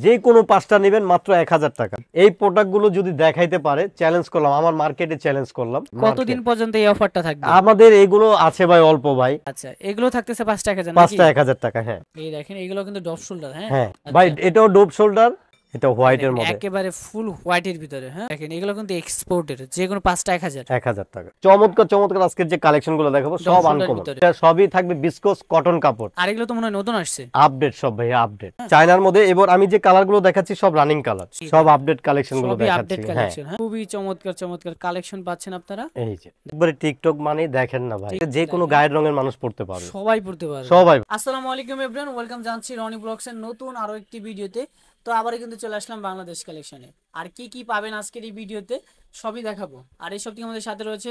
যে কোনো 5টা নেবেন মাত্র 1000 টাকা। এই প্রোডাক্টগুলো যদি দেখাইতে পারে চ্যালেঞ্জ করলাম, আমার মার্কেটে চ্যালেঞ্জ করলাম। কতদিন পর্যন্ত এই অফারটা থাকবে? আমাদের এগুলো আছে ভাই অল্প ভাই। আচ্ছা, এগুলো থাকতেছে 5 টাকা জানেন নাকি? 5টা 1000 টাকা। হ্যাঁ, এই দেখেন এগুলো কিন্তু ডপ শোল্ডার। হ্যাঁ হ্যাঁ ভাই, এটাও ডোপ শোল্ডার, এটা হোয়াইটের দেখেন, মধ্যে একেবারে ফুল হোয়াইটের ভিতরে। হ্যাঁ দেখেন এগুলো কিন্তু এক্সপোর্টের, যে কোনো 5টা 1000 1000 টাকা। চমৎকার চমৎকার আজকের যে কালেকশনগুলো দেখাবো সব শোল্ডার আনকমন, ভিতরে। এটা সবই থাকবে বিসকস কটন কাপড়। আর এগুলো তো মনে হয় নতুন আসছে, আপডেট সব ভাই, আপডেট চায়নার মধ্যে। এবার আমি যে কালারগুলো দেখাচ্ছি সব রানিং কালার, সব আপডেট কালেকশনগুলো সবই দেখাচ্ছি। Update collection. হ্যাঁ খুবই চমৎকার চমৎকার কালেকশন পাচ্ছেন আপনারা। এই যে একবারে টিকটক মানে দেখেন না ভাই, যে কোনো গায়ের রঙের মানুষ পড়তে পারবে, সবাই পড়তে পারবে সবাই। আসসালামু আলাইকুম এভরিওয়ান, ওয়েলকাম জানাচ্ছি রনি ব্লগসের নতুন আরো একটি ভিডিওতে। তো আবারও কিন্তু চলে আসলাম বাংলাদেশ কালেকশনে। আর কি কি পাবেন আজকের এই ভিডিওতে সবই দেখাবো। আর এই সবটি আমাদের সাথে রয়েছে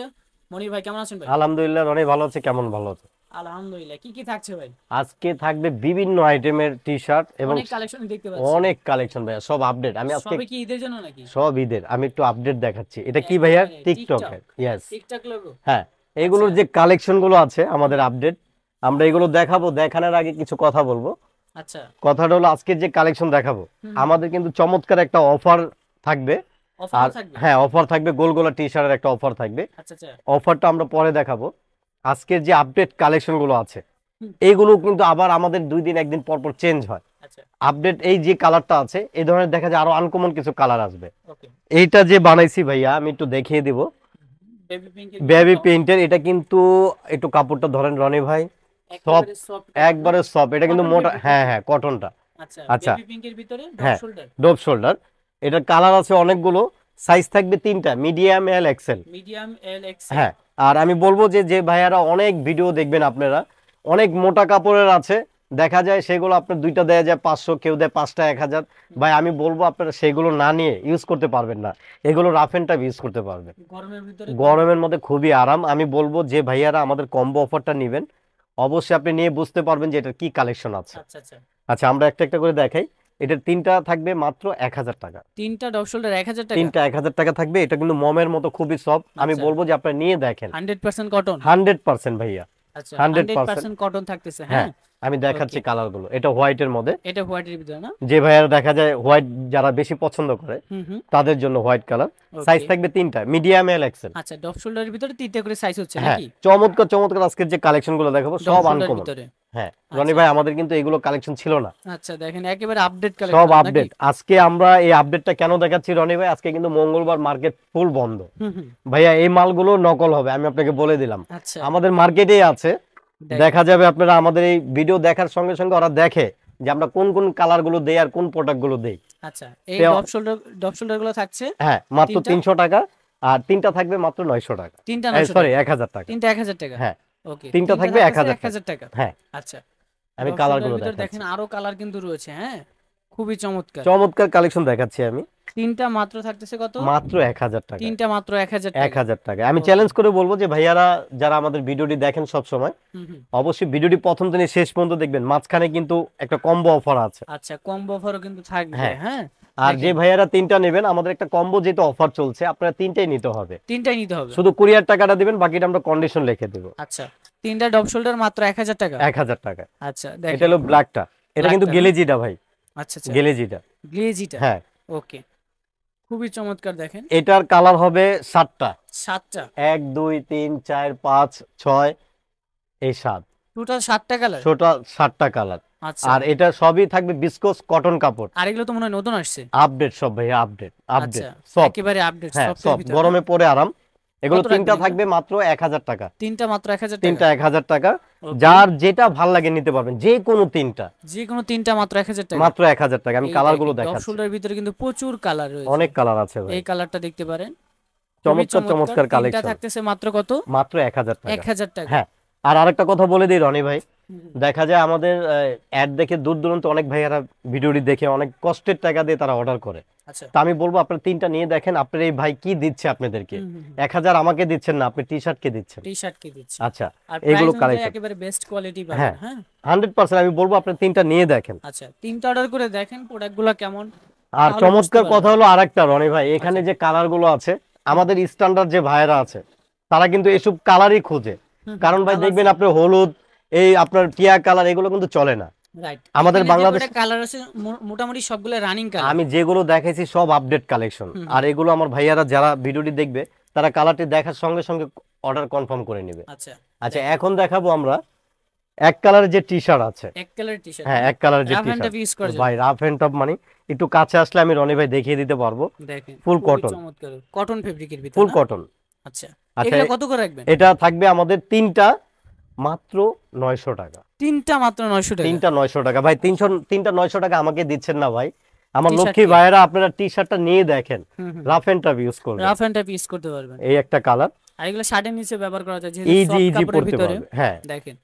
মনির ভাই। কেমন আছেন ভাই? আলহামদুলিল্লাহ, অনেক ভালো আছে। কেমন ভালো আছে? আলহামদুলিল্লাহ। কি কি থাকছে ভাই? আজকে থাকবে বিভিন্ন আইটেমের টি শার্ট এবং অনেক কালেকশন দেখতে পাচ্ছি। অনেক কালেকশন ভাইয়া, সব আপডেট। আমি আজকে সবই কি ঈদের জন্য নাকি? সব ঈদের। আমি একটু আপডেট দেখাচ্ছি। এটা কি ভাইয়া? টিকটক। Yes, TikTok logo. হ্যাঁ, এগুলোর যে কালেকশন গুলো আছে আমাদের আপডেট, আমরা এগুলো দেখাবো। দেখানোর আগে কিছু কথা বলবো। আচ্ছা, কথাটা হলো আজকের যে কালেকশন দেখাবো আমাদের কিন্তু চমৎকার একটা অফার থাকবে। অফার আর থাকবে। হ্যাঁ, অফার থাকবে, গোলগোলা টি শার্টের একটা অফার থাকবে। আচ্ছা আচ্ছা, অফারটা আমরা পরে দেখাবো। আজকের যে আপডেট কালেকশন গুলো আছে এইগুলো কিন্তু আবার আমাদের 2 দিন 1 দিন পর পর চেঞ্জ হয়। আচ্ছা আপডেট এই যে কালারটা আছে এই ধরনের দেখা যায় আরো আনকমন কিছু কালার আসবে। ওকে। এইটা যে বানাইছি ভাইয়া আমি একটু দেখিয়ে দিব। বেবি পিঙ্কের বেবি পেইন্টের, এটা কিন্তু একটু কাপড়টা ধরেন রনি ভাই, সব একেবারে সফট, একবারে সফট। এটা কিন্তু মোটা, হ্যাঁ হ্যাঁ, কটনটা। আচ্ছা আচ্ছা, বেবি পিঙ্কের ভিতরে ডপ হ্যাঁ, শোল্ডার। Dope shoulder. এটার কালার আছে অনেকগুলো, সাইজ থাকবে 3টা, মিডিয়াম, এল, এক্সেল। মিডিয়াম, এল, এক্সেল। হ্যাঁ, আর আমি বলবো যে যে ভাইয়ারা অনেক ভিডিও দেখবেন আপনারা, অনেক মোটা কাপড়ের আছে দেখা যায়, সেগুলো আপনার 2টা দেয়া যায় 500, কেউ দেয় 5টা 1000। ভাই আমি বলবো আপনারা সেগুলো না নিয়ে ইউজ করতে পারবেন না, এগুলো রাফ এন্ড টাফ ইউজ করতে পারবেন। গরমের ভিতরে, গরমের মধ্যে খুবই আরাম। আমি বলবো যে ভাইয়ারা আমাদের কম্বো অফারটা নেবেন, অবশ্যই আপনি নিয়ে বুঝতে পারবেন যে এটার কি কালেকশন আছে। আচ্ছা আচ্ছা। আচ্ছা, আমরা একটা একটা করে দেখাই। এটার 3টা থাকবে মাত্র 1000 টাকা। 3টা ডপ শোল্ডার 1000 টাকা। 3টা 1000 টাকা থাকবে। এটা কিন্তু মমের মতো খুবই সফট। আমি আচ্ছা। বলবো যে আপনারা নিয়ে দেখেন। 100% কটন। 100% ভাইয়া, আচ্ছা 100%। 100% কটন থাকতেছে। হ্যাঁ, হ্যাঁ আমি দেখাচ্ছি কালারগুলো। এটা হোয়াইটের মধ্যে, এটা হোয়াইটের ভিতরে না? যে ভাইয়ারা দেখা যায় হোয়াইট যারা বেশি পছন্দ করে হুম। তাদের জন্য হোয়াইট কালার। সাইজ থাকবে 3টা, মিডিয়াম, এল, এক্সেল। আচ্ছা, ডপ শোল্ডারের ভিতরে 3টা করে সাইজ হচ্ছে হ্যাঁ, নাকি? চমৎকার চমৎকার আজকের যে কালেকশনগুলো দেখাবো ডপ সব শোল্ডারের আনকমন। ভিতরে। হ্যাঁ রনি ভাই, আমাদের কিন্তু এগুলো কালেকশন ছিল না। আচ্ছা দেখেন একেবারে আপডেট সব কালেকশন আপডেট। আজকে আমরা এই আপডেটটা কেন দেখাচ্ছি রনি ভাই, আজকে কিন্তু মঙ্গলবার, মার্কেট ফুল বন্ধ। হুম। ভাইয়া এই মালগুলো নকল হবে, আমি আপনাকে বলে দিলাম। আচ্ছা আমাদের মার্কেটেই আছে, দেখা যাবে। আপনারা আমাদের এই ভিডিও দেখার সঙ্গে সঙ্গে ওরা দেখে যে আমরা কোন কোন কালার গুলো দেই আর কোন প্রোডাক্ট গুলো দেই। আচ্ছা, এই ডপ শোল্ডার গুলো থাকছে হ্যাঁ, মাত্র 300 টাকা। আর 3টা থাকবে মাত্র 900 টাকা। 3টা সরি, 1000 টাকা। 3টা 1000 টাকা। হ্যাঁ, ওকে, 3টা থাকবে 1000 টাকা। হ্যাঁ, আচ্ছা, আমি ডপ কালার শোল্ডারের গুলো ভিতরে দেখাচ্ছি। দেখেন আরো কালার কিন্তু রয়েছে। হ্যাঁ খুবই চমৎকার চমৎকার কালেকশন দেখাচ্ছি আমি। 3টা মাত্র থাকতেছে কত? মাত্র 1000 টাকা। 3টা মাত্র 1000 টাকা। 1000 টাকা। আমি চ্যালেঞ্জ করে বলবো যে ভাইয়ারা যারা আমাদের ভিডিওটি দেখেন সব সময়, হুম। অবশ্যই ভিডিওটি প্রথম থেকে শেষ পর্যন্ত দেখবেন। মাঝখানে কিন্তু একটা কম্বো অফার আছে। আচ্ছা, কম্বো অফারও কিন্তু থাকবে। হ্যাঁ। হ্যাঁ, আর যে ভাইয়ারা 3টা নেবেন, আমাদের একটা কম্বো যেটা অফার চলছে, আপনারা 3টাই নিতে হবে। 3টাই নিতে হবে। শুধু কুরিয়ার টাকাটা দিবেন, বাকিটা আমরা কন্ডিশন লিখে দেব। আচ্ছা, 3টা ডপ শোল্ডার মাত্র 1000 টাকা। 1000 টাকা। আচ্ছা এটা দেখেন, হলো ব্ল্যাকটা, এটা কিন্তু ব্ল্যাকটা, গেলেজিটা ভাই, আচ্ছা আচ্ছা, গেলেজিটা। গ্লেজিটা। হ্যাঁ, ওকে, খুবই চমৎকার। দেখেন এটার কালার হবে 7টা। 7টা? 1 2 3 4 5 6, এই 7, টোটাল 7টা কালার। টোটাল 7টা কালার। আচ্ছা, আর এটা সবই থাকবে বিসকস কটন কাপড়। আর এগুলো তো মনে হয় নতুন আসছে। আপডেট সব ভাইয়া, আপডেট আপডেট আচ্ছা, সব। একেবারে আপডেট হ্যাঁ, সফটের সব ভিতরে। গরমে পরে আরাম। এগুলো কত 3টা রাখবেন থাকবে মাত্র 1000 টাকা। 3টা মাত্র 1000 টাকা। 3টা 1000 টাকা। Okay. যার যেটা ভাল লাগে নিতে পারবেন, যে কোনো 3টা, যে কোনো 3টা মাত্র 1000 টাকা। মাত্র 1000 টাকা। আমি কালার গুলো ডপ দেখাচ্ছি, শোল্ডারের ভিতরে কিন্তু প্রচুর কালার রয়েছে। অনেক কালার আছে ভাই। এই কালারটা দেখতে পারেন, চমৎকার চমৎকার 3টা কালেকশন। থাকতেছে মাত্র কত? মাত্র 1000 টাকা। 1000 টাকা। হ্যাঁ, আর আরেকটা কথা বলে দিই রনি ভাই, দেখা যায় আমাদের অ্যাড দেখে দূর দূরান্ত অনেক ভাইয়ারা ভিডিওটি দেখে অনেক কষ্টের টাকা দিয়ে তারা অর্ডার করে। আচ্ছা, তা আমি বলবো আপনারা 3টা নিয়ে দেখেন, আপনার এই ভাই কি দিচ্ছে আপনাদেরকে। 1000 আমাকে দিচ্ছেন না, আপনি টি শার্ট কে দিচ্ছেন। টি শার্ট কে দিচ্ছে। আচ্ছা, আর এগুলো প্রাইস কালেকশন একেবারে বেস্ট কোয়ালিটি পাবেন। হ্যাঁ, হ্যাঁ 100% আমি বলবো আপনারা 3টা নিয়ে দেখেন। আচ্ছা, 3টা অর্ডার করে দেখেন প্রোডাক্টগুলো কেমন। আর তাহলে চমৎকার বুঝতে কথা পারবেন। হলো আরেকটা রনি ভাই, এখানে যে কালার গুলো আছে, আমাদের স্ট্যান্ডার্ড যে ভাইয়েরা আছে তারা কিন্তু এসব কালারই খোঁজে। কারণ ভাই দেখবেন আপনি হলুদ, এই আপনার টিয়া কালার, এগুলো কিন্তু চলে না। রাইট, আমাদের বাংলাদেশ কালার আছে মোটামুটি সবগুলো রানিং কালার। আমি যেগুলো দেখাইছি সব আপডেট কালেকশন, আর এগুলো আমার ভাইয়ারা যারা ভিডিওটি দেখবে তারা কালারটি দেখার সঙ্গে সঙ্গে অর্ডার কনফার্ম করে নেবে। আচ্ছা আচ্ছা এখন দেখাবো আমরা এক কালারের যে টি শার্ট আছে। এক কালার টি শার্ট, হ্যাঁ এক কালারের যে রাফ টি এন্ড টাফ শার্ট ইউজ করা ভাই, যাবে। রাফ এন্ড টাফ মানে একটু কাছে আসলে আমি রনি ভাই দেখিয়ে দিতে পারবো। দেখেন ফুল খুবই কটন, চমৎকার কটন ফেব্রিকের ভিতর ফুল না? কটন। আচ্ছা আচ্ছা এগুলো কত করে রাখবেন? এটা থাকবে আমাদের তিনটা মাত্র 900 টাকা। তিনটা মাত্র 900 টাকা। তিনটা 900 টাকা ভাই, তিনটা 900 টাকা আমাকে দিচ্ছেন না ভাই, আমার T-shirt লক্ষ্মী কি? ভাইয়েরা আপনারা টি শার্টটা নিয়ে দেখেন, হুম হুম, রাফ এন্ড টাফ ইউজ করবেন। রাফ এন্ড টাফ ইউজ করতে পারবেন। এই একটা কালার আর এগুলো শার্টের নিচে ব্যবহার করা যায় যেহেতু ইজি সফট ইজি কাপড়ের পড়তে ভিতরে। পারবে। হ্যাঁ দেখেন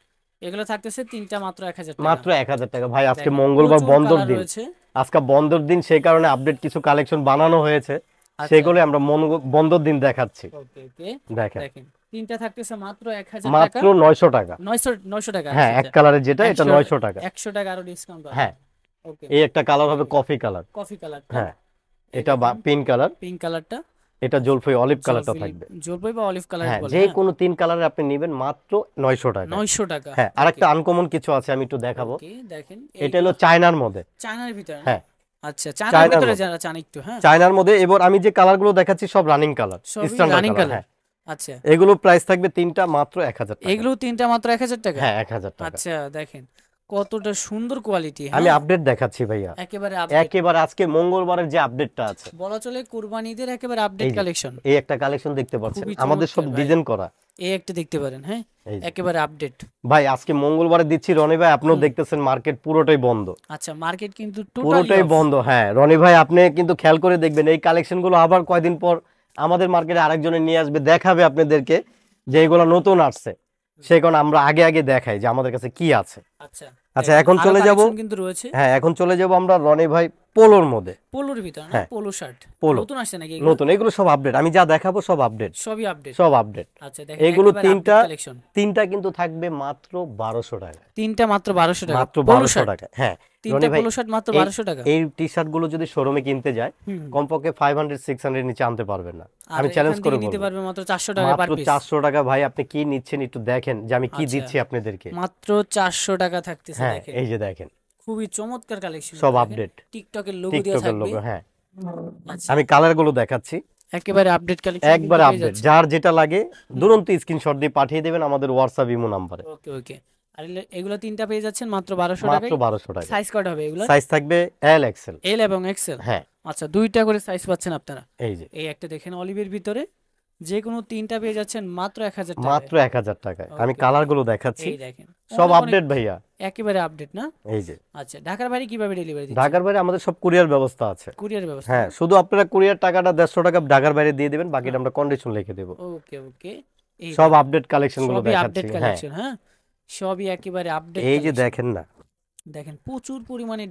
এগুলো থাকতেছে তিনটা মাত্র 1000 টাকা। মাত্র 1000 টাকা ভাই। আজকে দেখেন, মঙ্গলবার প্রচুর বন্ধর colour দিন, রয়েছে। আজকে বন্ধর দিন সেই কারণে আপডেট কিছু কালেকশন বানানো হয়েছে, আচ্ছা, সেগুলো আমরা বন্ধর দিন দেখাচ্ছি। ওকে ওকে। দেখেন দেখেন তিনটা থাকতেছে মাত্র 1000 টাকা। মাত্র 900 টাকা। 900 টাকা। হ্যাঁ এক কালারের যেটা এটা 900 টাকা। 100 টাকা আরো ডিসকাউন্ট পাবেন। হ্যাঁ ওকে, এই একটা কালার হবে কফি কালার। Coffee colour. হ্যাঁ এটা পিঙ্ক কালার, পিঙ্ক কালারটা, এটা জলপাই অলিভ কালারটা থাকবে। জলপাই বা অলিভ কালার হ্যাঁ বলে। যে কোনো তিন কালারের আপনি নেবেন মাত্র 900 টাকা। 900 টাকা। হ্যাঁ আরেকটা আনকমন কিছু আছে আমি একটু দেখাবো। ওকে দেখেন এটা হলো চায়নার মধ্যে। চায়নার ভিতরে না? হ্যাঁ আচ্ছা চায়নার চায়নার ভিতরে মধ্যে। যারা চান একটু, হ্যাঁ চায়নার মধ্যে। এবার আমি যে কালারগুলো দেখাচ্ছি সব রানিং কালার, সবই স্ট্যান্ডার্ড রানিং কালার। কালার। হ্যাঁ আচ্ছা এগুলো প্রাইস থাকবে তিনটা মাত্র 1000 টাকা। এগুলো তিনটা মাত্র 1000 টাকা। হ্যাঁ 1000 টাকা। আচ্ছা দেখেন কতটা সুন্দর কোয়ালিটি। আমি আপডেট দেখাচ্ছি ভাইয়া, একেবারে আপডেট, একেবারে আজকে মঙ্গলবারের যে আপডেটটা আছে বলা চলে কুরবানিদের একেবারে আপডেট এই যে, কালেকশন। এই একটা কালেকশন দেখতে পাচ্ছেন, খুবই আমাদের সব চমৎকার ভাই। ডিজাইন করা। এই একটা দেখতে পারেন, হ্যাঁ এই যে। একেবারে আপডেট। ভাই আজকে মঙ্গলবারে দিচ্ছি রনি ভাই, আপনিও দেখতেছেন মার্কেট পুরোটাই বন্ধ। আচ্ছা মার্কেট কিন্তু টোটালি পুরোটাই বন্ধ। হ্যাঁ রনি ভাই আপনি কিন্তু খেয়াল করে দেখবেন এই কালেকশন গুলো আবার কয়দিন পর আমাদের মার্কেটে আরেকজনে নিয়ে আসবে, দেখাবে আপনাদেরকে যে এগুলো নতুন আসছে, সেই কারণে আমরা আগে আগে দেখাই যে আমাদের কাছে কি আছে। আচ্ছা আচ্ছা দেখেন, এখন আরো চলে যাব, collection কিন্তু রয়েছে হ্যাঁ এখন চলে যাব আমরা রনি ভাই পোলোর মধ্যে। পোলোর ভিতর না? হ্যাঁ। Polo shirt polo. নতুন আসছে নাকি এগুলো? নতুন এগুলো সব আপডেট, আমি যা দেখাবো সব আপডেট, সবই আপডেট। সব আপডেট। আচ্ছা দেখেন এগুলো একেবারে তিনটা, update collection। তিনটা কিন্তু থাকবে মাত্র 1200 টাকা। তিনটা মাত্র 1200 টাকা। মাত্র পোলো 1200 শার্ট, টাকা। হ্যাঁ তিনটা রনি ভাই পোলো শার্ট মাত্র এই- 1200 টাকা। এই টি শার্ট গুলো যদি শোরুমে কিনতে যায় হুম। কমপক্ষে 500 600 নিচে আনতে পারবেন না, আর আমি চ্যালেঞ্জ এখান করে থেকে নিতে বলবো। পারবে মাত্র 400 টাকা পার মাত্র পিস। 400 টাকা ভাই, আপনি কি নিচ্ছেন একটু দেখেন যে আমি কি আচ্ছা। দিচ্ছি আপনাদেরকে। মাত্র 400 টাকা থাকতেছে। হ্যাঁ দেখেন এই যে দেখেন খুবই চমৎকার কালেকশন, সব আপডেট, টিকটকের লোগো দেওয়া টিকটকের থাকবে। লোগো। হ্যাঁ আচ্ছা আমি কালার গুলো দেখাচ্ছি, একেবারে আপডেট কালেকশন, একবার আপডেট, যার যেটা লাগে দুরন্ত স্ক্রিনশট দিয়ে পাঠিয়ে দেবেন আমাদের হোয়াটসঅ্যাপ ইমো নম্বরে। ওকে ওকে। আর এগুলো তিনটা পেয়ে যাচ্ছেন মাত্র 1200 টাকায়। মাত্র 1200 টাকা। সাইজ কত হবে এগুলো? সাইজ থাকবে এল এক্সেল। এল এবং এক্সেল। হ্যাঁ আচ্ছা দুইটা করে সাইজ পাচ্ছেন আপনারা। এই যে এই একটা দেখেন অলিভের ভিতরে, যে কোনো তিনটা পেয়ে যাচ্ছেন মাত্র 1000 টাকা। মাত্র 1000 টাকায়। আমি Okay. কালার গুলো দেখাচ্ছি, এই দেখেন সব অনেক আপডেট ভাইয়া। একেবারে আপডেট না? এই যে আচ্ছা ঢাকার বাইরে কিভাবে ডেলিভারি দিচ্ছেন? ঢাকার বাইরে আমাদের সব কুরিয়ার ব্যবস্থা আছে। কুরিয়ার ব্যবস্থা? হ্যাঁ শুধু আপনারা কুরিয়ার টাকাটা 150 টাকা ঢাকার বাইরে দিয়ে দিবেন, বাকিটা আমরা কন্ডিশন লিখে দেব। ওকে ওকে। এই সব দেখেন, আপডেট কালেকশন গুলো সবই আপডেট দেখাচ্ছি। হ্যাঁ কালেকশন। হ্যাঁ সবই একেবারে আপডেট। এই যে দেখেন না, দেখেন প্রচুর পরিমাণে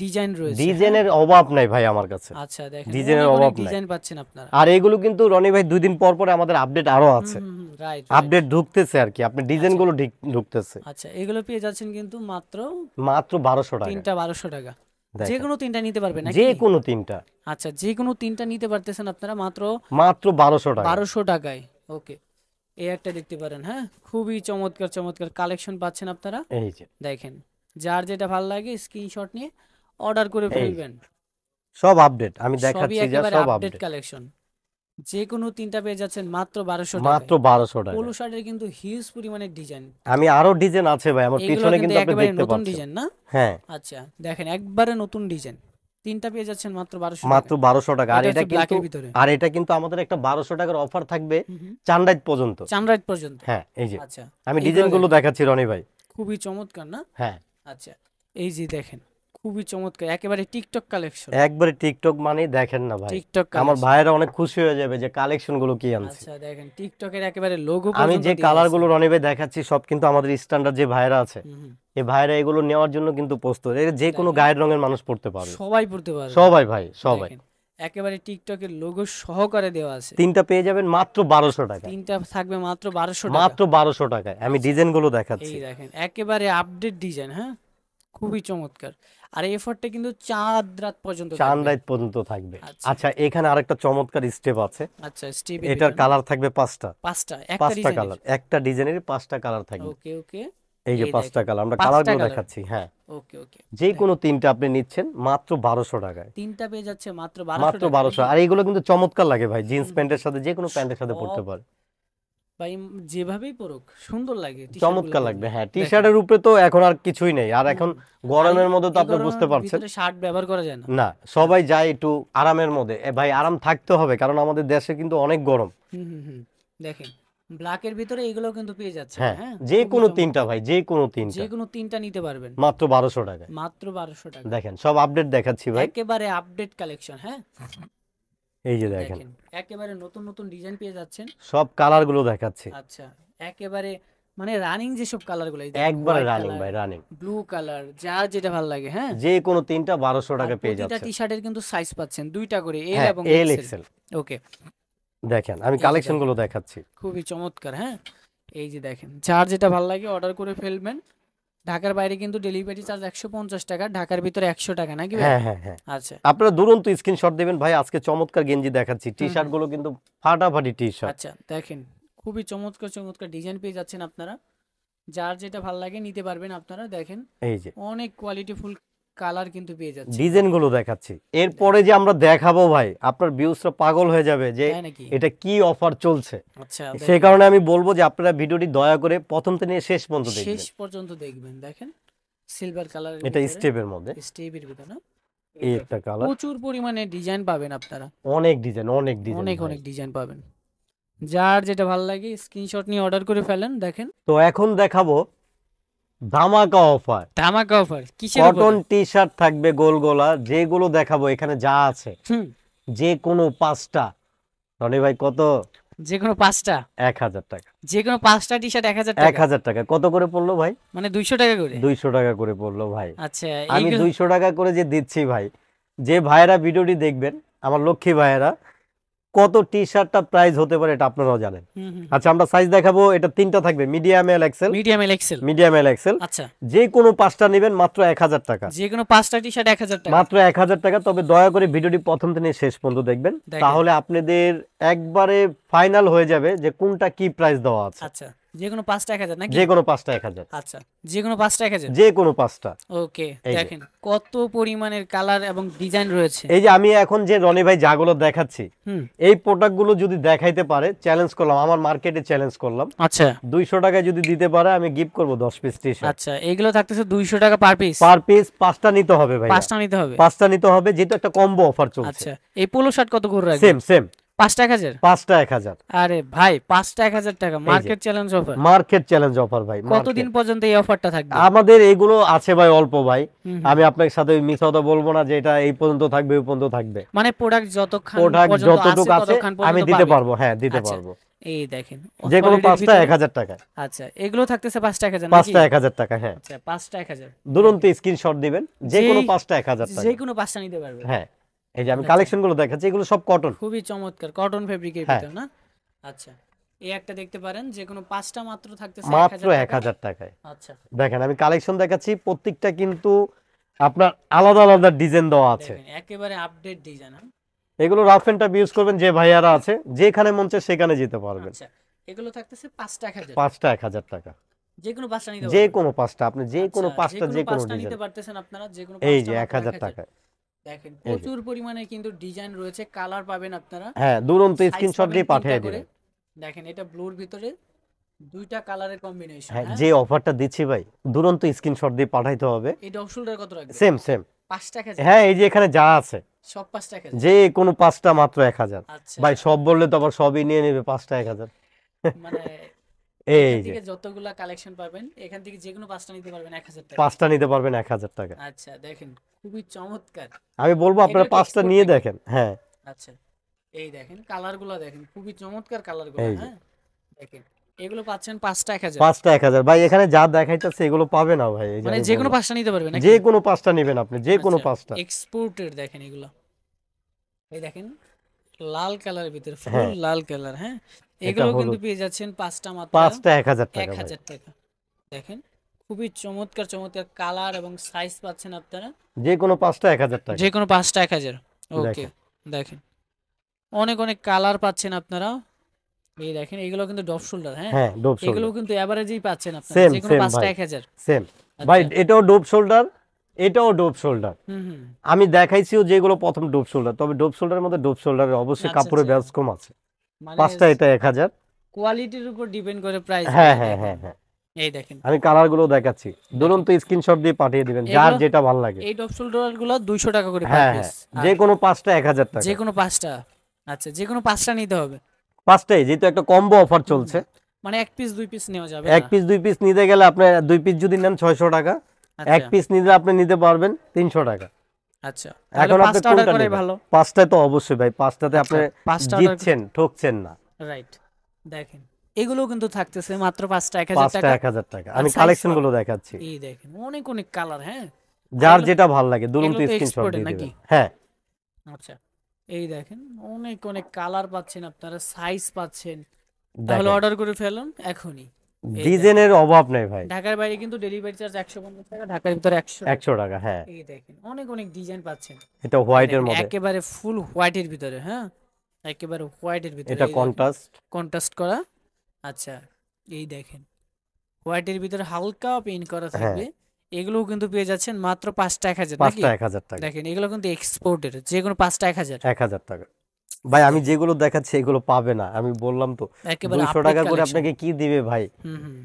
ডিজাইন রয়েছে। ডিজাইনের অভাব নাই ভাই আমার কাছে, আচ্ছা দেখেন ডিজাইনের অভাব নাই। ডিজাইন পাচ্ছেন আপনারা। আর এগুলো কিন্তু রনি ভাই 2 দিন পর পরে আমাদের আপডেট আরো আছে, রাইট আপডেট ঢুকতেছে আর কি, আপনি ডিজাইন গুলো ঢুকতেছে। আচ্ছা এগুলো পেয়ে যাচ্ছেন কিন্তু মাত্র মাত্র 1200 টাকা। তিনটা 1200 টাকা। দেখেন। যে কোনো তিনটা নিতে পারবেন নাকি? যে কোনো তিনটা আচ্ছা যে কোনো তিনটা নিতে পারতেছেন আপনারা মাত্র মাত্র 1200 টাকা। 1200 টাকায়। ওকে এই একটা দেখতে পারেন। হ্যাঁ খুবই চমৎকার চমৎকার কালেকশন পাচ্ছেন আপনারা। এই যে দেখেন যার যেটা ভালো লাগে স্ক্রিনশট নিয়ে অর্ডার করে ফেলবেন। সব আপডেট আমি সবই দেখাচ্ছি, যা একেবারে সব আপডেট আপডেট। কালেকশন। যে কোনো তিনটা পেয়ে যাচ্ছেন মাত্র 1200 মাত্র টাকায়। 1200 টাকা। পোলো শার্টের কিন্তু হিউজ পরিমাণের ডিজাইন। আমি আরো ডিজাইন আছে ভাই আমার এগুলো পিছনে কিন্তু কিন্তু আপনি একেবারে দেখতে নতুন পাচ্ছেন। ডিজাইন না? হ্যাঁ আচ্ছা দেখেন একবারে নতুন ডিজাইন, তিনটা পেয়ে যাচ্ছেন মাত্র 1200 মাত্র 1200 টাকা। আর এটা এটা হচ্ছে কিন্তু ব্ল্যাকের ভিতরে। আর এটা কিন্তু আমাদের একটা 1200 টাকার অফার থাকবে হুম। চান্দাইত পর্যন্ত। চানরাইট পর্যন্ত। হ্যাঁ এই যে আচ্ছা আমি এইগুলো ডিজাইন গুলো দেখেন। দেখাচ্ছি রনি ভাই। খুবই চমৎকার না? হ্যাঁ আচ্ছা এই যে দেখেন খুবই চমৎকার একেবারে টিকটক কালেকশন। একবারে টিকটক মানে দেখেন না ভাই, টিকটক আমার কালেকশন। ভাইয়েরা অনেক খুশি হয়ে যাবে যে কালেকশন গুলো কি আনছে। আচ্ছা দেখেন টিকটকের একেবারে লোগো আমি যে কালার গুলো রনি ভাই দেখাচ্ছি সব কিন্তু আমাদের স্ট্যান্ডার্ড যে ভাইয়েরা আছে, এই ভাইয়েরা এগুলো নেওয়ার জন্য কিন্তু প্রস্তুত। এর যে কোনো গায়ের রঙের মানুষ পড়তে পারবে, সবাই পড়তে পারবে। সবাই ভাই সবাই। দেখেন, একেবারে টিকটকের লোগো সহকারে দেওয়া আছে। তিনটা পেয়ে যাবেন মাত্র 1200 টাকা। তিনটা থাকবে মাত্র 1200 টাকা। মাত্র 1200 টাকায় আমি ডিজাইন গুলো দেখাচ্ছি। এই দেখেন একেবারে আপডেট ডিজাইন। হ্যাঁ খুবই চমৎকার। আর এই অফারটা কিন্তু চাঁদ রাত পর্যন্ত থাকবে। চান্দাইত পর্যন্ত থাকবে। আচ্ছা। আচ্ছা এখানে আরেকটা চমৎকার স্টেপ আছে, আচ্ছা স্টিভ এটার কালার থাকবে 5টা। পাঁচটা একটা 5টা ডিজাইন। কালার, একটা ডিজাইনের 5টা কালার থাকবে। ওকে ওকে এই যে এই 5টা দেখেন, কালার আমরা 5টা কালারগুলো কালার। দেখাচ্ছি। হ্যাঁ, ওকে ওকে, যে কোনো তিনটা আপনি নিচ্ছেন মাত্র 1200 টাকায়, তিনটা পেয়ে যাচ্ছে মাত্র মাত্র 1200 টাকা 1200। আর এইগুলো কিন্তু চমৎকার লাগে ভাই, জিন্স হুম, প্যান্টের সাথে যে কোনো প্যান্টের সাথে পড়তে সব পারে, ভাই যেভাবেই পরুক সুন্দর লাগে টি শার্ট গুলো চমৎকার লাগবে। পরলে। হ্যাঁ, টি দেখেন শার্টের উপরে তো এখন আর কিছুই নেই, আর এখন আর গরমের মধ্যে তো এই আপনি বুঝতে গরমের পারছেন ভিতরে শার্ট ব্যবহার করা যায় না। না, সবাই যায় একটু আরামের মধ্যে। ভাই আরাম থাকতে হবে, কারণ আমাদের দেশে কিন্তু অনেক গরম। হুম, দেখেন ব্ল্যাকের ভিতরে এগুলো কিন্তু পেয়ে যাচ্ছে। হ্যাঁ, হ্যাঁ, যে খুবই কোনো চমৎকার। তিনটা ভাই, যে কোনো তিনটা যে কোনো তিনটা নিতে পারবেন মাত্র 1200 টাকায়। মাত্র 1200 টাকা। দেখেন সব আপডেট দেখাচ্ছি ভাই, একেবারে আপডেট কালেকশন। হ্যাঁ, এই যে দেখেন দেখেন একেবারে নতুন নতুন ডিজাইন পেয়ে যাচ্ছেন। সব কালার গুলো দেখাচ্ছি, আচ্ছা, একেবারে মানে রানিং যেসব কালার গুলো, একবারে রানিং ভাই, রানিং। ব্লু কালার, যার যেটা ভালো লাগে। হ্যাঁ, যে কোনো তিনটা 1200 আর টাকা পেয়ে প্রতিটা যাচ্ছে। টি শার্টের কিন্তু সাইজ পাচ্ছেন দুইটা করে, এল হ্যাঁ, এবং এল এক্সেল। এক্সেল। ওকে, দেখেন আমি এই যে কালেকশন গুলো দেখেন। দেখাচ্ছি, খুবই চমৎকার। হ্যাঁ, এই যে দেখেন, যার যেটা ভালো লাগে অর্ডার করে ফেলবেন। ঢাকার বাইরে কিন্তু ডেলিভারি চার্জ 150 টাকা, ঢাকার ভিতরে 100 টাকা নাকি ভাই? হ্যাঁ হ্যাঁ হ্যাঁ। আচ্ছা, আপনারা দুরন্ত স্ক্রিনশট দিবেন ভাই, আজকে চমৎকার গেঞ্জি দেখাচ্ছি, টি হুম, শার্ট গুলো কিন্তু ফাটাফাটি টি শার্ট। আচ্ছা দেখেন খুবই চমৎকার চমৎকার ডিজাইন পেয়ে যাচ্ছেন আপনারা। যার যেটা ভালো লাগে নিতে পারবেন আপনারা। দেখেন এই যে অনেক কোয়ালিটিফুল কালার কিন্তু পেয়ে যাচ্ছে। ডিজাইন গুলো দেখাচ্ছি, এরপরে যে আমরা দেখাবো ভাই, আপনার ভিউজটা পাগল হয়ে যাবে যে তাই নাকি? এটা কি অফার চলছে। আচ্ছা, সেই কারণে আমি বলবো যে আপনারা ভিডিওটি দয়া করে প্রথম থেকে নিয়ে শেষ পর্যন্ত শেষ দেখবেন। পর্যন্ত দেখবেন। দেখেন সিলভার কালারের এটা ভিতরে, স্টেপের মধ্যে, স্টেপের ভিতরে না, এই একটা কালার, প্রচুর পরিমাণে ডিজাইন পাবেন আপনারা। অনেক ডিজাইন, অনেক ডিজাইন অনেক অনেক ডিজাইন পাবেন। যার যেটা ভালো লাগে স্ক্রিনশট নিয়ে অর্ডার করে ফেলেন। দেখেন তো এখন দেখাবো ধামাকা অফার, ধামাকা অফার কিসের কটন উপরে? টি শার্ট থাকবে গোল গোলা, যেগুলো দেখাবো এখানে যা আছে হুম, যে কোনো 5টা, রনি ভাই কত, যে কোনো 5টা, 1000 টাকা, যে কোনো 5টা টি শার্ট 1000 টাকা, 1000 টাকা। কত করে পড়লো ভাই? মানে 200 টাকা করে। 200 টাকা করে পড়লো ভাই। আচ্ছা, আমি এইগুলো 200 টাকা করে যে দিচ্ছি ভাই, যে ভাইয়েরা ভিডিওটি দেখবেন, আমার লক্ষ্মী ভাইয়েরা, কত টি শার্টটা প্রাইস হতে পারে এটা আপনারাও জানেন। আচ্ছা আমরা সাইজ দেখাবো, এটা তিনটা থাকবে, medium L XL, medium L XL. Medium L XL. আচ্ছা, যে কোনো 5টা নেবেন মাত্র 1000 টাকা, যে কোনো 5টা টি শার্ট 1000 টাকা। মাত্র 1000 টাকা। তবে দয়া করে ভিডিওটি প্রথম থেকে শেষ পর্যন্ত দেখবেন, দেখেন। তাহলে আপনাদের একবারে ফাইনাল হয়ে যাবে যে কোনটা কি প্রাইস দেওয়া আছে। আচ্ছা, যে কোনো 5টা 1000 নাকি? যে কোনো 5টা 1000, আচ্ছা, যে কোনো 5টা 1000। যে কোনো 5টা। ওকে, এই যে। দেখেন কত পরিমাণের কালার এবং ডিজাইন রয়েছে। এই যে আমি এখন যে রনি ভাই যাগুলো দেখাচ্ছি, হুম, এই প্রোডাক্টগুলো যদি দেখাইতে পারে, চ্যালেঞ্জ করলাম, আমার মার্কেটে চ্যালেঞ্জ করলাম, আচ্ছা 200 টাকায় যদি দিতে পারে আমি গিফট করব 10 পিস টি শার্ট। আচ্ছা, এগুলো থাকতেছে 200 টাকা পার পিস। পার পিস 5টা নিতে হবে ভাই, 5টা নিতে হবে। 5টা নিতে হবে, যেটা একটা কম্বো অফার চলছে। আচ্ছা, এই পোলো শার্ট কত করে রাখবেন? সেম সেম 5টা 1000। 5টা 1000, আরে ভাই 5টা 1000 টাকা, market challenge offer. Market challenge offer ভাই। কতদিন পর্যন্ত এই অফারটা থাকবে? আমাদের এগুলো আছে ভাই অল্প ভাই, হুম, আমি আপনার সাথে মিস কথা বলবো না যে এটা এই পর্যন্ত থাকবে ওই পর্যন্ত থাকবে। মানে প্রোডাক্ট যতক্ষণ প্রোডাক্ট পর্যন্ত যতটুকু আছে ততক্ষণ আমি পর্যন্ত দিতে পাবেন। পারবো, হ্যাঁ দিতে আচ্ছা, পারবো। এই দেখেন যে কোনো কোয়ালিটির 5টা ভিতরে। 1000 টাকা, আচ্ছা, এগুলো থাকতেছে 5টা 1000 নাকি? 5টা 1000 টাকা। হ্যাঁ, আচ্ছা, 5টা 1000। দুরন্ত স্ক্রিনশট দিবেন, যে কোনো 5টা 1000 টাকা, যে কোনো 5টা নিতে পারবে। হ্যাঁ। এই যে আমি আচ্ছা। কালেকশন গুলো দেখাচ্ছি, এগুলো সব কটন, খুবই চমৎকার কটন ফেব্রিকের হ্যাঁ। ভিতর না? আচ্ছা, এই একটা দেখতে পারেন, যে কোনো 5টা মাত্র থাকতেছে মাত্র 1000 টাকা। 1000 টাকায়। আচ্ছা, দেখেন আমি কালেকশন দেখাচ্ছি, প্রত্যেকটা কিন্তু আপনার আলাদা আলাদা ডিজাইন দেওয়া আছে। দেখেন একেবারে আপডেট ডিজাইন। এগুলো রাফ এন্ড টাফ ইউজ করবেন, যে ভাইয়ারা আছে যেখানে মন চায় সেখানে যেতে পারবেন। আচ্ছা, এগুলো থাকতেছে 5টা 1000। 5টা 1000 টাকা, যে কোনো 5টা নিতে যে পারবেন। কোনো 5টা, আপনি যে কোনো আচ্ছা, 5টা যে কোনো 5টা নিতে ডিজাইন। পারতেছেন আপনারা, যে কোনো এই 5টা যে মাত্র 1000 টাকায়। দেখেন এই যে। প্রচুর পরিমাণে কিন্তু ডিজাইন রয়েছে, কালার পাবেন আপনারা। হ্যাঁ, দুরন্ত Size স্ক্রিনশট পাবেন দিয়ে 3টা পাঠিয়ে করে। দিবেন। দেখেন এটা ব্লুর ভিতরে 2টা কালারের কম্বিনেশন। হ্যাঁ, হ্যাঁ, যে অফারটা দিচ্ছি ভাই, দুরন্ত স্ক্রিনশট দিয়ে পাঠাইতে হবে। এটা অপশনটার কত রাখবেন? সেম সেম 5টা 1000। হ্যাঁ, এই যে এখানে যা আছে সব 5টা 1000। যে কোনো 5টা মাত্র 1000। আচ্ছা, ভাই সব বললে তো আবার সবই নিয়ে নেবে 5টা 1000। মানে এই এখান যে থেকে যতগুলা কালেকশন পাবেন, এখান থেকে যে কোনো 5টা নিতে পারবেন 1000 টাকা। 5টা নিতে পারবেন 1000 টাকা। আচ্ছা, দেখেন খুবই চমৎকার। আমি বলবো আপনারা এগুলো কি 5টা export নিয়ে নাকি? দেখেন। হ্যাঁ, আচ্ছা, এই দেখেন কালারগুলো দেখেন, খুবই চমৎকার কালারগুলো। এই যে। হ্যাঁ, দেখেন এগুলো পাচ্ছেন 5টা 1000। 5টা 1000 ভাই, এখানে যা দেখাইতেছে এগুলো পাবে না ভাই। এই যে মানে আমি যে কোনো বললাম। 5টা নিতে পারবেন নাকি? যে কোনো 5টা নেবেন আপনি, যে কোনো 5টা। এক্সপোর্টেড দেখেন এগুলো। এই দেখেন লাল কালারের ভিতরে, ফুল হ্যাঁ। লাল কালার। হ্যাঁ, এগুলো কিন্তু হলুদ। পেয়ে যাচ্ছেন 5টা মাত্র 5টা 1000 টাকা ভাই। 1000 টাকা। দেখেন খুবই চমৎকার চমৎকার কালার এবং সাইজ পাচ্ছেন আপনারা, যে কোনো 5টা 1000 টাকা। যে কোনো 5টা 1000। ওকে, দেখেন। দেখেন অনেক অনেক কালার পাচ্ছেন আপনারা। এই দেখেন এগুলো কিন্তু ডপ শোল্ডার, হ্যাঁ হ্যাঁ ডোপ এগুলো শোল্ডার, কিন্তু এভারেজেই পাচ্ছেন আপনারা, সেম যে কোনো সেম পাঁচটা ভাই 1000। সেম। ভাই আচ্ছা। এটাও ডোপ শোল্ডার, এটাও ডোপ শোল্ডার। হুম হুম। আমি দেখাইছিও যেগুলো প্রথম ডোপ শোল্ডার, তবে ডোপ শোল্ডারের মধ্যে ডোপ শোল্ডারের অবশ্যই আচ্ছা কাপড়ের আচ্ছা, ব্যাস কম আছে। মানে পাঁচটা এটা 1000। কোয়ালিটির উপর ডিপেন্ড করে প্রাইস হ্যাঁ গুলো। হ্যাঁ দেখেন হ্যাঁ হ্যাঁ, এই দেখেন, আমি কালার গুলো দেখাচ্ছি, ধরুন দেখেন তো স্ক্রিনশট দিয়ে পাঠিয়ে দিবেন যার এগুলো, যেটা ভালো লাগে। এই টপ শোল্ডার গুলো 200 টাকা করে পার হ্যাঁ পিস। হ্যাঁ, আর যে কোনো পাঁচটা 1000 যে টাকা। কোনো পাঁচটা, আচ্ছা যে কোনো পাঁচটা নিতে হবে। পাঁচটাই, যেহেতু একটা কম্বো অফার হুম, চলছে, মানে এক পিস দুই পিস নেওয়া যাবে এক না। পিস দুই পিস নিতে গেলে আপনি দুই পিস যদি নেন 600 টাকা, এক আচ্ছা পিস নিলে আপনি নিতে পারবেন 300 টাকা। আচ্ছা, তাহলে এখন আপনি পাঁচটা অর্ডার কোনটা করাই নেবেন? ভালো। পাঁচটায় তো অবশ্যই ভাই, পাঁচটাতে আপনি আচ্ছা, পাঁচটা অর্ডার, জিতছেন, ঠকছেন না। রাইট। দেখেন এগুলো কিন্তু থাকতেছে মাত্র পাঁচটা 1000 পাঁচটা টাকা। 1000 টাকা, আর আমি সাইজ কালেকশন গুলো পাবেন, দেখাচ্ছি, এই দেখেন অনেক অনেক কালার, হ্যাঁ। আর যার এগুলো, যেটা ভালো লাগে ধরুন এগুলো তো তো স্ক্রিনশট এক্সপোর্টের দিয়ে নাকি? দিবেন। হ্যাঁ আচ্ছা, এই দেখেন অনেক অনেক কালার পাচ্ছেন আপনারা, সাইজ পাচ্ছেন। তাহলে দেখেন, অর্ডার করে ফেলুন এখনই। এই দেখেন, ডিজাইনের অভাব নেই ভাই। ঢাকার বাইরে কিন্তু ডেলিভারি চার্জ 150 টাকা, ঢাকার ভিতরে 100 টাকা। 100 টাকা, হ্যাঁ। এই দেখেন অনেক অনেক ডিজাইন পাচ্ছেন। এটা এই হোয়াইটের দেখেন মধ্যে, একেবারে ফুল হোয়াইটের ভিতরে, হ্যাঁ একেবারে হোয়াইটের ভিতরে, এটা এই দেখেন কন্ট্রাস্ট। কন্ট্রাস্ট করা। আচ্ছা, এই দেখেন হোয়াইটের ভিতরে হালকা পেইন্ট করা হ্যাঁ, থাকবে। এগুলোও কিন্তু পেয়ে যাচ্ছেন মাত্র পাঁচটা 1000 নাকি? পাঁচটা 1000 টাকা, দেখেন এগুলো কিন্তু এক্সপোর্টের, যে কোনো পাঁচটা 1000। 1000 টাকা। ভাই আমি যেগুলো দেখাচ্ছি এগুলো পাবে না, আমি বললাম তো একেবারে 200 আপডেট টাকা করে কালেকশন। আপনাকে কি দিবে ভাই। হুম হুম।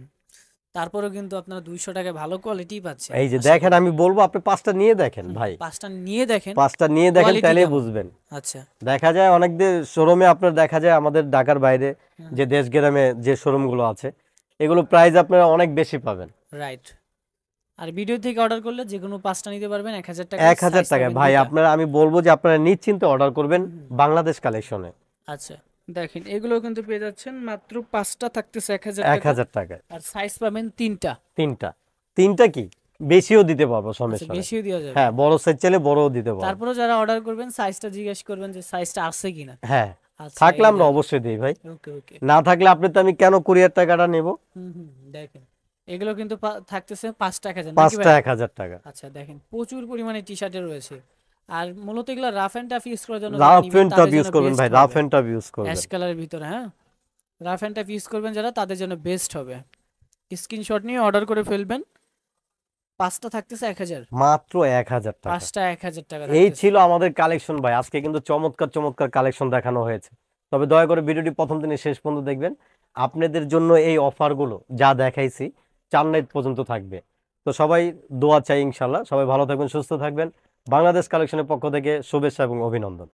তারপরেও কিন্তু আপনারা 200 টাকায় ভালো কোয়ালিটি পাচ্ছেন, এই যে আশা দেখেন, করি। আমি বলবো আপনি পাঁচটা নিয়ে দেখেন হুম, ভাই, পাঁচটা নিয়ে দেখেন পাঁচটা নিয়ে দেখেন কোয়ালিটি তাহলেই কেমন। বুঝবেন। আচ্ছা। দেখা যায় অনেক শোরুমে আপনার দেখা যায় আমাদের ঢাকার বাইরে হুম, যে দেশ গ্রামে যে শোরুমগুলো আছে, এগুলো প্রাইস আপনারা অনেক বেশি পাবেন। রাইট। আর ভিডিও থেকে অর্ডার করলে যে কোনো পাঁচটা নিতে পারবেন 1000 টাকা, 1000 টাকা ভাই, আপনারা আমি বলবো যে আপনারা নিশ্চিন্তে অর্ডার করবেন বাংলাদেশ কালেকশনে। আচ্ছা, দেখেন এগুলো কিন্তু পেয়ে যাচ্ছেন মাত্র পাঁচটা থাকতেছে 1000 টাকা। 1000 টাকায় আর সাইজ পাবেন তিনটা। তিনটা, তিনটা কি বেশিও দিতে পারবো, আচ্ছা, সমস্যা নেই। বেশিও দেওয়া যাবে। হ্যাঁ, বড় সাইজ চাইলে বড়ও দিতে পারবো। তারপরেও যারা অর্ডার করবেন সাইজটা জিজ্ঞেস করবেন যে সাইজটা আছে কিনা। হ্যাঁ, আচ্ছা, থাকলে এই আমরা দেখেন। অবশ্যই দিই ভাই, ওকে ওকে। না থাকলে আপনি তো আমি কেন কুরিয়ার টাকাটা নেব। হুম হুম, দেখেন এগুলো কিন্তু থাকতেছে পাঁচটা 1000 নাকি পাঁচটা ভাই? 1000 টাকা। আচ্ছা, দেখেন প্রচুর পরিমাণে টি শার্টে রয়েছে। আর মূলত এগুলো রাফ এন্ড টাফ ইউজ করার জন্য যারা রাফ নিবেন এন্ড টাফ তাদের ইউজ জন্য করবেন বেস্ট ভাই, হবে। রাফ এন্ড টাফ ইউজ করবেন। অ্যাশ কালারের ভিতরে, হ্যাঁ রাফ এন্ড টাফ ইউজ করবেন যারা, তাদের জন্য বেস্ট হবে। স্ক্রিনশট নিয়ে অর্ডার করে ফেলবেন। পাঁচটা থাকতেছে 1000, মাত্র 1000 টাকা। পাঁচটা 1000 টাকা এই থাকতেছে। ছিল আমাদের কালেকশন ভাই, আজকে কিন্তু চমৎকার চমৎকার কালেকশন দেখানো হয়েছে। তবে দয়া করে ভিডিওটি প্রথম থেকে শেষ পর্যন্ত দেখবেন, আপনাদের জন্য এই অফারগুলো যা দেখাইছি 4 নাইট পর্যন্ত থাকবে। তো সবাই দোয়া চাই ইনশাল্লাহ, সবাই ভালো থাকবেন, সুস্থ থাকবেন। বাংলাদেশ কালেকশনের পক্ষ থেকে শুভেচ্ছা এবং অভিনন্দন।